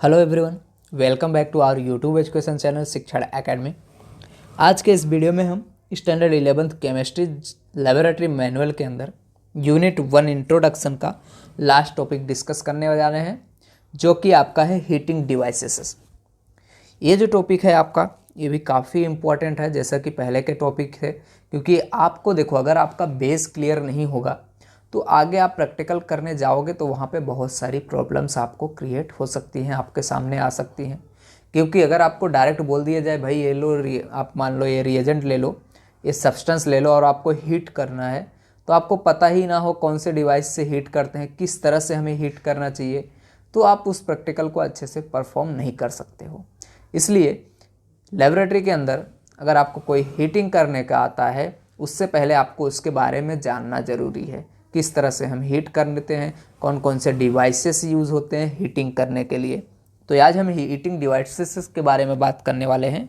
Hello everyone, welcome back to our YouTube education channel Shikshan academy. आज के इस video में हम standard 11th chemistry laboratory manual के अंदर यूनिट 1 इंट्रोडक्शन का लास्ट टॉपिक डिस्कस करने जा रहे हैं, जो कि आपका है हीटिंग डिवाइसेस। ये जो टॉपिक है आपका, ये भी काफ़ी इम्पोर्टेंट है जैसा कि पहले के टॉपिक थे, क्योंकि आपको देखो, अगर आपका बेस क्लियर नहीं होगा तो आगे आप प्रैक्टिकल करने जाओगे तो वहाँ पे बहुत सारी प्रॉब्लम्स आपको क्रिएट हो सकती हैं, आपके सामने आ सकती हैं। क्योंकि अगर आपको डायरेक्ट बोल दिया जाए भाई ये लो, आप मान लो ये रिएजेंट ले लो, ये सब्सटेंस ले लो और आपको हीट करना है, तो आपको पता ही ना हो कौन से डिवाइस से हीट करते हैं, किस तरह से हमें हीट करना चाहिए, तो आप उस प्रैक्टिकल को अच्छे से परफॉर्म नहीं कर सकते हो। इसलिए लेबोरेटरी के अंदर अगर आपको कोई हीटिंग करने का आता है, उससे पहले आपको उसके बारे में जानना ज़रूरी है, किस तरह से हम हीट कर लेते हैं, कौन कौन से डिवाइसेस यूज़ होते हैं हीटिंग करने के लिए। तो आज हम हीटिंग डिवाइसेस के बारे में बात करने वाले हैं।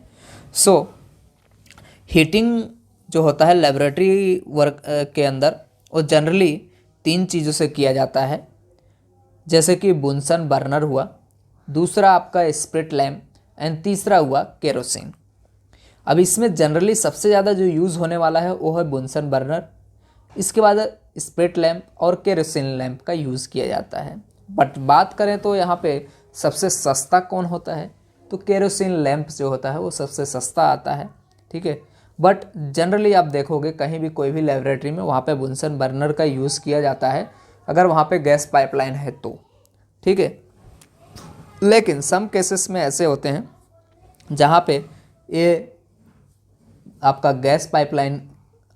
हीटिंग जो होता है लेबोरेटरी वर्क के अंदर, वो जनरली 3 चीज़ों से किया जाता है, जैसे कि बुनसन बर्नर हुआ, दूसरा आपका स्प्रिट लैम्प एंड तीसरा हुआ केरोसिन। अब इसमें जनरली सबसे ज़्यादा जो यूज़ होने वाला है वो है बुनसन बर्नर, इसके बाद स्प्रिट लैम्प और केरोसिन लैम्प का यूज़ किया जाता है। बट बात करें तो यहाँ पे सबसे सस्ता कौन होता है, तो केरोसिन लैम्प जो होता है वो सबसे सस्ता आता है, ठीक है। बट जनरली आप देखोगे कहीं भी कोई भी लेबोरेटरी में वहाँ पे बुनसन बर्नर का यूज़ किया जाता है, अगर वहाँ पे गैस पाइपलाइन है तो, ठीक है। लेकिन सम केसेस में ऐसे होते हैं जहाँ पे ये आपका गैस पाइपलाइन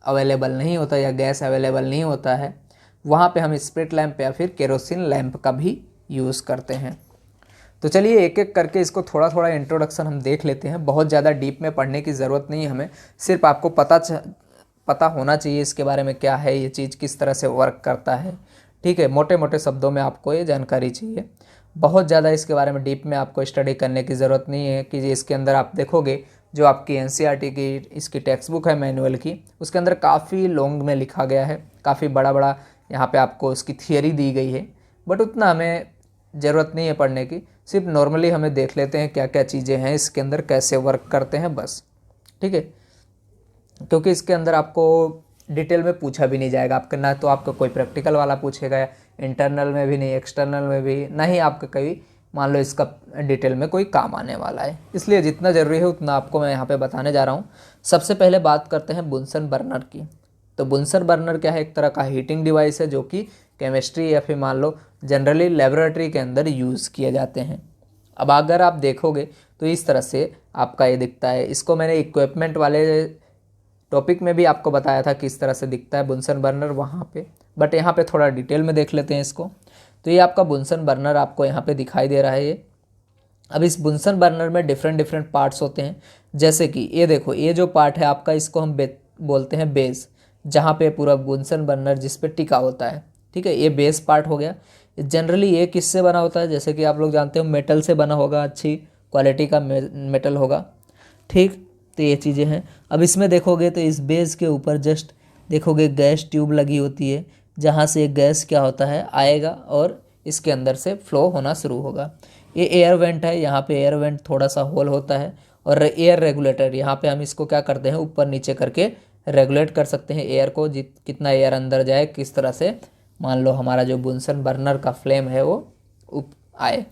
अवेलेबल नहीं होता या गैस अवेलेबल नहीं होता है, वहाँ पे हम स्प्रिट लैम्प या फिर केरोसिन लैम्प का भी यूज़ करते हैं। तो चलिए एक एक करके इसको थोड़ा थोड़ा इंट्रोडक्शन हम देख लेते हैं। बहुत ज़्यादा डीप में पढ़ने की ज़रूरत नहीं है हमें, सिर्फ आपको पता होना चाहिए इसके बारे में क्या है, ये चीज़ किस तरह से वर्क करता है, ठीक है। मोटे मोटे शब्दों में आपको ये जानकारी चाहिए, बहुत ज़्यादा इसके बारे में डीप में आपको स्टडी करने की ज़रूरत नहीं है। कि इसके अंदर आप देखोगे जो आपकी एनसीईआरटी की इसकी टेक्स्ट बुक है मैनुअल की, उसके अंदर काफ़ी लॉन्ग में लिखा गया है, काफ़ी बड़ा बड़ा यहाँ पे आपको उसकी थियरी दी गई है, बट उतना हमें ज़रूरत नहीं है पढ़ने की। सिर्फ नॉर्मली हमें देख लेते हैं क्या क्या चीज़ें हैं इसके अंदर, कैसे वर्क करते हैं, बस, ठीक है। क्योंकि इसके अंदर आपको डिटेल में पूछा भी नहीं जाएगा आपका, ना तो आपका कोई प्रैक्टिकल वाला पूछेगा, इंटरनल में भी नहीं, एक्सटर्नल में भी नहीं, आपका कभी मान लो इसका डिटेल में कोई काम आने वाला है। इसलिए जितना ज़रूरी है उतना आपको मैं यहाँ पे बताने जा रहा हूँ। सबसे पहले बात करते हैं बुनसन बर्नर की। तो बुनसन बर्नर क्या है, एक तरह का हीटिंग डिवाइस है जो कि केमिस्ट्री या फिर मान लो जनरली लेबोरेटरी के अंदर यूज़ किए जाते हैं। अब अगर आप देखोगे तो इस तरह से आपका ये दिखता है। इसको मैंने इक्विपमेंट वाले टॉपिक में भी आपको बताया था किस तरह से दिखता है बुनसन बर्नर वहाँ पे, बट यहाँ पे थोड़ा डिटेल में देख लेते हैं इसको। तो ये आपका बुनसन बर्नर आपको यहाँ पे दिखाई दे रहा है ये। अब इस बुनसन बर्नर में डिफरेंट पार्ट्स होते हैं, जैसे कि ये देखो, ये जो पार्ट है आपका, इसको हम बोलते हैं बेस, जहाँ पे पूरा बुनसन बर्नर जिस पे टिका होता है, ठीक है। ये बेस पार्ट हो गया। जनरली ये किससे बना होता है, जैसे कि आप लोग जानते हो मेटल से बना होगा, अच्छी क्वालिटी का मेटल होगा, ठीक। तो ये चीज़ें हैं। अब इसमें देखोगे तो इस बेस के ऊपर जस्ट देखोगे गैस ट्यूब लगी होती है, जहाँ से गैस क्या होता है आएगा और इसके अंदर से फ्लो होना शुरू होगा। ये एयर वेंट है, यहाँ पे एयर वेंट थोड़ा सा होल होता है, और एयर रेगुलेटर, यहाँ पे हम इसको क्या करते हैं ऊपर नीचे करके रेगुलेट कर सकते हैं एयर को, कितना एयर अंदर जाए, किस तरह से मान लो हमारा जो बुनसन बर्नर का फ्लेम है वो आए।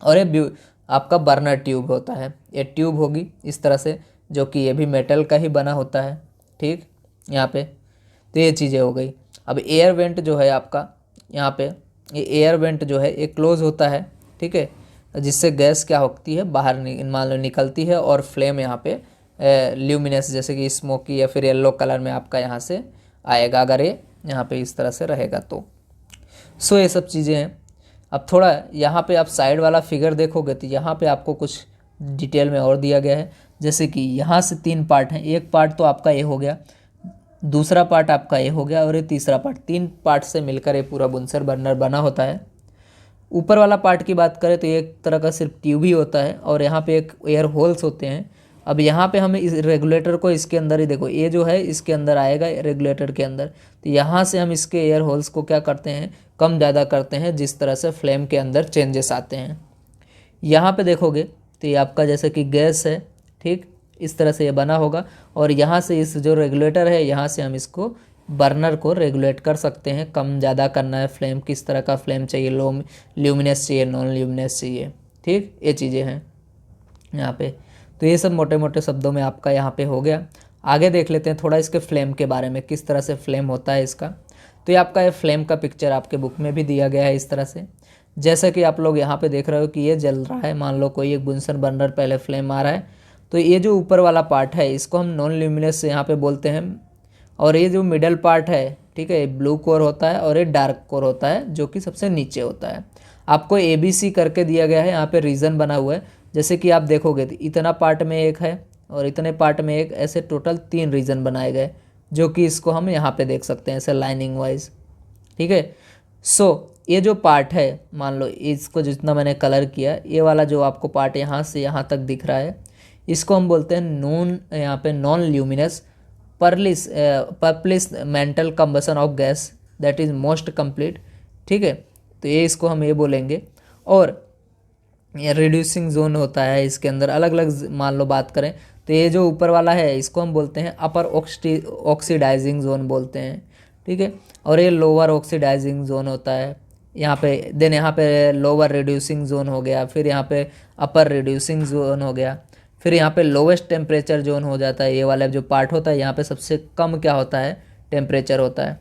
और ये आपका बर्नर ट्यूब होता है, ये ट्यूब होगी इस तरह से, जो कि ये भी मेटल का ही बना होता है, ठीक। यहाँ पे तो ये चीज़ें हो गई। अब एयर वेंट जो है आपका, यहाँ पे ये एयर वेंट जो है ये क्लोज होता है, ठीक है, जिससे गैस क्या होती है बाहर मान लो निकलती है, और फ्लेम यहाँ पे ल्यूमिनस जैसे कि स्मोकी या फिर येलो कलर में आपका यहाँ से आएगा, अगर ये यहाँ पे इस तरह से रहेगा तो। सो ये सब चीज़ें हैं। अब थोड़ा यहाँ पे आप साइड वाला फिगर देखोगे तो यहाँ पे आपको कुछ डिटेल में और दिया गया है, जैसे कि यहाँ से 3 पार्ट हैं, एक पार्ट तो आपका ये हो गया, दूसरा पार्ट आपका ये हो गया, और ये तीसरा पार्ट, 3 पार्ट से मिलकर ये पूरा बुनसन बर्नर बना होता है। ऊपर वाला पार्ट की बात करें तो एक तरह का सिर्फ ट्यूब ही होता है, और यहाँ पे एक एयर होल्स होते हैं। अब यहाँ पे हमें इस रेगुलेटर को इसके अंदर ही देखो, ये जो है इसके अंदर आएगा रेगुलेटर के अंदर, तो यहाँ से हम इसके एयर होल्स को क्या करते हैं, कम ज़्यादा करते हैं, जिस तरह से फ्लेम के अंदर चेंजेस आते हैं। यहाँ पे देखोगे तो ये आपका जैसे कि गैस है, ठीक, इस तरह से ये बना होगा। और यहाँ से इस जो रेगुलेटर है, यहाँ से हम इसको बर्नर को रेगुलेट कर सकते हैं, कम ज़्यादा करना है फ्लेम, किस तरह का फ्लेम चाहिए, लो ल्यूमिनस चाहिए, नॉन ल्यूमिनस चाहिए, ठीक, ये चीज़ें हैं यहाँ पे। तो ये सब मोटे मोटे शब्दों में आपका यहाँ पे हो गया। आगे देख लेते हैं थोड़ा इसके फ्लेम के बारे में, किस तरह से फ्लेम होता है इसका। तो ये आपका ये फ्लेम का पिक्चर आपके बुक में भी दिया गया है इस तरह से। जैसे कि आप लोग यहाँ पे देख रहे हो कि ये जल रहा है, मान लो कोई एक बुनसन बर्नर पहले फ्लेम आ रहा है, तो ये जो ऊपर वाला पार्ट है इसको हम नॉन ल्यूमिनस यहाँ पे बोलते हैं। और ये जो मिडल पार्ट है, ठीक है, ये ब्लू कोर होता है और ये डार्क कोर होता है जो कि सबसे नीचे होता है। आपको ABC करके दिया गया है, यहाँ पे रीज़न बना हुआ है। जैसे कि आप देखोगे तो इतना पार्ट में एक है और इतने पार्ट में एक, ऐसे टोटल 3 रीजन बनाए गए, जो कि इसको हम यहाँ पे देख सकते हैं ऐसे लाइनिंग वाइज, ठीक है। सो ये जो पार्ट है, मान लो इसको जितना मैंने कलर किया, ये वाला जो आपको पार्ट यहाँ से यहाँ तक दिख रहा है, इसको हम बोलते हैं नॉन, यहाँ पे non luminous purplish mental combustion of gas that is most complete, ठीक है। तो ये इसको हम ये बोलेंगे। और ये रिड्यूसिंग जोन होता है, इसके अंदर अलग अलग मान लो बात करें तो ये जो ऊपर वाला है इसको हम बोलते हैं अपर ऑक्सीडाइजिंग जोन बोलते हैं, ठीक है। और ये लोअर ऑक्सीडाइजिंग जोन होता है यहाँ पे। देन यहाँ पे लोअर रिड्यूसिंग जोन हो गया, फिर यहाँ पे अपर रिड्यूसिंग जोन हो गया, फिर यहाँ पे लोवेस्ट टेम्परेचर जोन हो जाता है। ये वाला जो पार्ट होता है यहाँ पे सबसे कम क्या होता है, टेम्परेचर होता है।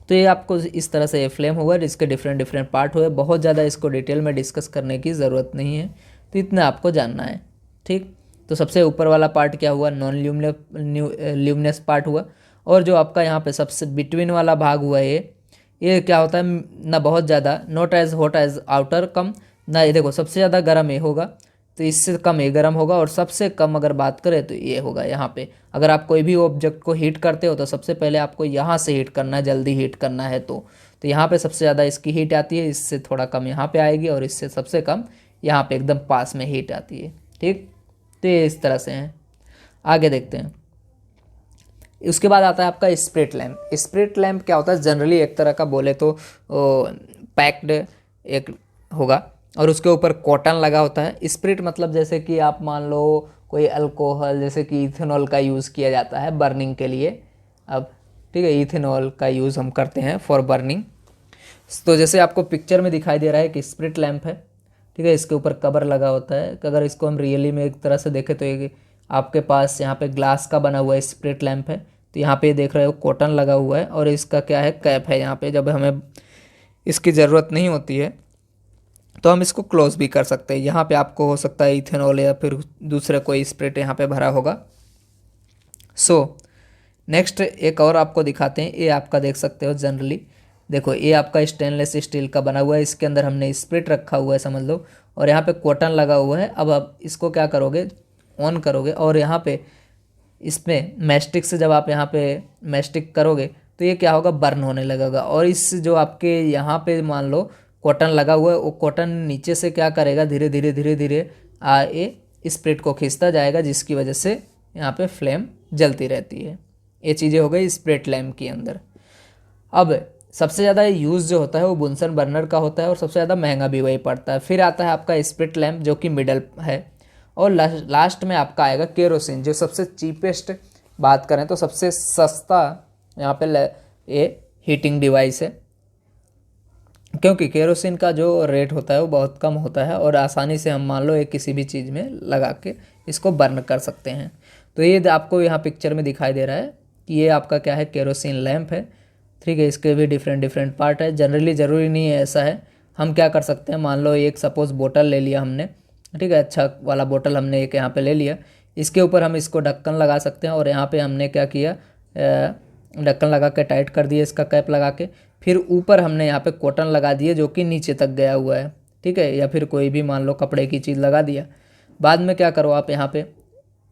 तो ये आपको इस तरह से ये फ्लेम हुआ, इसके डिफरेंट डिफरेंट पार्ट हुए। बहुत ज़्यादा इसको डिटेल में डिस्कस करने की ज़रूरत नहीं है, तो इतना आपको जानना है, ठीक। तो सबसे ऊपर वाला पार्ट क्या हुआ, नॉन ल्यूमिनस पार्ट हुआ। और जो आपका यहाँ पे सबसे बिटवीन वाला भाग हुआ ये क्या होता है, ना बहुत ज़्यादा, not as hot as outer, कम ना, ये देखो सबसे ज़्यादा गर्म ये होगा तो इससे कम ये गर्म होगा, और सबसे कम अगर बात करें तो ये होगा यहाँ पे। अगर आप कोई भी ऑब्जेक्ट को हीट करते हो तो सबसे पहले आपको यहाँ से हीट करना है, जल्दी हीट करना है तो यहाँ पे सबसे ज़्यादा इसकी हीट आती है, इससे थोड़ा कम यहाँ पे आएगी, और इससे सबसे कम यहाँ पे एकदम पास में हीट आती है, ठीक। तो ये इस तरह से हैं। आगे देखते हैं। उसके बाद आता है आपका स्प्रिट लैम्प। स्प्रिट लैम्प क्या होता है, जनरली एक तरह का बोले तो पैक्ड एक होगा और उसके ऊपर कॉटन लगा होता है। स्प्रिट मतलब जैसे कि आप मान लो कोई अल्कोहल, जैसे कि इथेनॉल का यूज़ किया जाता है बर्निंग के लिए। अब ठीक है, इथेनॉल का यूज़ हम करते हैं फॉर बर्निंग। तो जैसे आपको पिक्चर में दिखाई दे रहा है कि स्प्रिट लैम्प है, ठीक है, इसके ऊपर कवर लगा होता है। अगर इसको हम रियली में एक तरह से देखें तो ये आपके पास यहाँ पे ग्लास का बना हुआ स्प्रिट लैम्प है। तो यहाँ पे देख रहे हो कॉटन लगा हुआ है, और इसका क्या है, कैप है यहाँ पे। जब हमें इसकी ज़रूरत नहीं होती है तो हम इसको क्लोज भी कर सकते हैं। यहाँ पे आपको हो सकता है इथेनॉल या फिर दूसरा कोई स्प्रिट यहाँ पे भरा होगा। सो नेक्स्ट एक और आपको दिखाते हैं। ये आपका देख सकते हो जनरली, देखो ये आपका स्टेनलेस स्टील का बना हुआ है, इसके अंदर हमने स्प्रिट रखा हुआ है समझ लो, और यहाँ पे कॉटन लगा हुआ है। अब आप इसको क्या करोगे, ऑन करोगे, और यहाँ पे इसमें मैस्टिक से जब आप यहाँ पे मैस्टिक करोगे तो ये क्या होगा, बर्न होने लगेगा। और इस जो आपके यहाँ पे मान लो कॉटन लगा हुआ है, वो कॉटन नीचे से क्या करेगा, धीरे धीरे धीरे धीरे ये स्प्रिट को खींचता जाएगा, जिसकी वजह से यहाँ पे फ्लेम जलती रहती है। ये चीज़ें हो गई स्प्रिट लैम्प के अंदर। अब सबसे ज़्यादा यूज़ जो होता है वो बुनसन बर्नर का होता है, और सबसे ज़्यादा महंगा भी वही पड़ता है। फिर आता है आपका स्प्रिट लैम्प जो कि मिडल है, और लास्ट में आपका आएगा केरोसिन, जो सबसे चीपेस्ट बात करें तो सबसे सस्ता यहाँ पे ये हीटिंग डिवाइस है, क्योंकि केरोसिन का जो रेट होता है वो बहुत कम होता है, और आसानी से हम मान लो एक किसी भी चीज़ में लगा के इसको बर्न कर सकते हैं। तो ये आपको यहाँ पिक्चर में दिखाई दे रहा है कि ये आपका क्या है, केरोसिन लैम्प है, ठीक है। इसके भी डिफरेंट डिफरेंट पार्ट है। जनरली ज़रूरी नहीं है ऐसा है, हम क्या कर सकते हैं, मान लो एक सपोज़ बोतल ले लिया हमने, ठीक है, अच्छा वाला बोतल हमने एक यहाँ पे ले लिया, इसके ऊपर हम इसको ढक्कन लगा सकते हैं, और यहाँ पे हमने क्या किया, ढक्कन लगा के टाइट कर दिया इसका कैप लगा के। फिर ऊपर हमने यहाँ पे कॉटन लगा दिए जो कि नीचे तक गया हुआ है, ठीक है, या फिर कोई भी मान लो कपड़े की चीज़ लगा दिया। बाद में क्या करो, आप यहाँ पे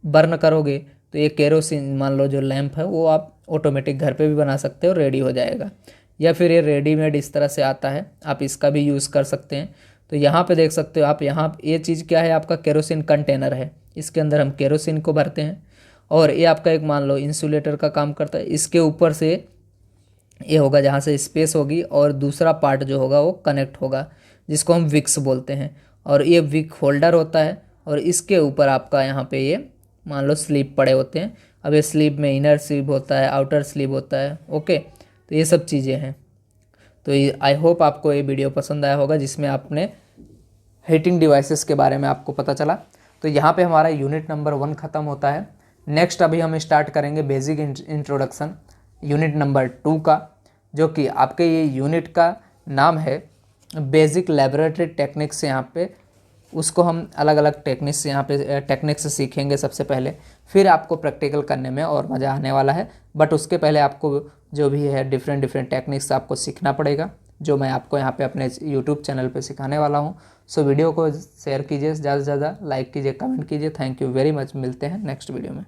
बर्न करोगे तो ये केरोसिन मान लो जो लैम्प है वो आप ऑटोमेटिक घर पे भी बना सकते हो, रेडी हो जाएगा। या फिर ये रेडीमेड इस तरह से आता है, आप इसका भी यूज़ कर सकते हैं। तो यहाँ पे देख सकते हो आप, यहाँ ये चीज़ क्या है, आपका केरोसिन कंटेनर है, इसके अंदर हम केरोसिन को भरते हैं। और ये आपका एक मान लो इंसुलेटर का काम करता है। इसके ऊपर से ये होगा जहाँ से स्पेस होगी, और दूसरा पार्ट जो होगा वो कनेक्ट होगा, जिसको हम विक्स बोलते हैं। और ये विक होल्डर होता है और इसके ऊपर आपका यहाँ पे ये मान लो स्लीव पड़े होते हैं। अब ये स्लीव में इनर स्लीव होता है, आउटर स्लीव होता है। ओके, तो ये सब चीज़ें हैं। तो आई होप आपको ये वीडियो पसंद आया होगा जिसमें आपने हीटिंग डिवाइसेस के बारे में आपको पता चला। तो यहाँ पे हमारा यूनिट नंबर 1 ख़त्म होता है। नेक्स्ट अभी हम स्टार्ट करेंगे बेसिक इंट्रोडक्शन यूनिट नंबर 2 का, जो कि आपके ये यूनिट का नाम है बेसिक लेबोरेटरी टेक्निक्स। यहाँ पे उसको हम अलग अलग टेक्निक्स यहाँ पे टेक्निक्स सीखेंगे सबसे पहले, फिर आपको प्रैक्टिकल करने में और मज़ा आने वाला है। बट उसके पहले आपको जो भी है डिफरेंट टेक्निक्स आपको सीखना पड़ेगा, जो मैं आपको यहाँ पे अपने यूट्यूब चैनल पे सिखाने वाला हूँ। सो वीडियो को शेयर कीजिए, ज़्यादा से ज़्यादा लाइक कीजिए, कमेंट कीजिए। Thank you very much. मिलते हैं नेक्स्ट वीडियो में।